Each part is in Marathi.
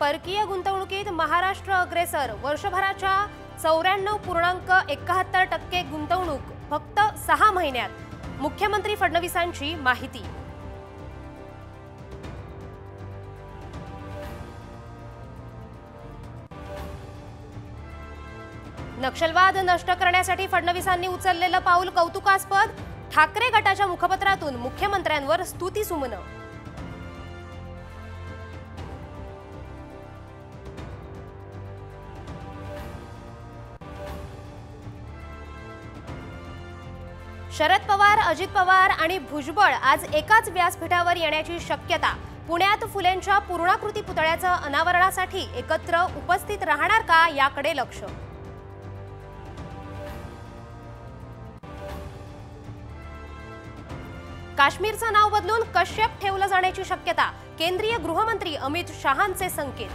परकीय गुंतवणुकीत महाराष्ट्र अग्रेसर। वर्षभराच्या 94.71% गुंतवणूक फक्त 6 महिन्यात। मुख्यमंत्री फडणवीसांची माहिती। नक्षलवाद नष्ट करण्यासाठी फडणवीसांनी उचललेलं पाऊल कौतुकास्पद। ठाकरे गटाच्या मुखपत्रातून मुख्यमंत्र्यांवर स्तुतीसुमनं। शरद पवार, अजित पवार आणि भुजबळ आज एकाच व्यासपीठावर येण्याची शक्यता। पुण्यात फुलेंच्या पूर्णाकृती पुतळ्याचं अनावरणासाठी एकत्र उपस्थित राहणार का याकडे लक्ष। काश्मीरचं नाव बदलून कश्यप ठेवलं जाण्याची शक्यता। केंद्रीय गृहमंत्री अमित शहांचे संकेत।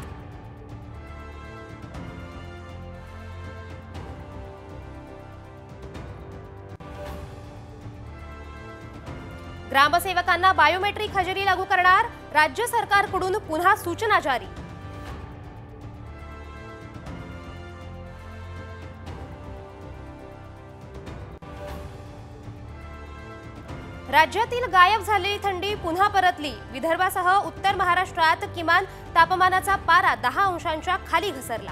ग्रामसेवकांना बायोमेट्रिक हजेरी लागू करणार। राज्य सरकारकडून पुन्हा सूचना जारी। राज्यातील गायब झालेली थंडी पुन्हा परतली। विदर्भासह उत्तर महाराष्ट्रात किमान तापमानाचा पारा 10 अंशांच्या खाली घसरला।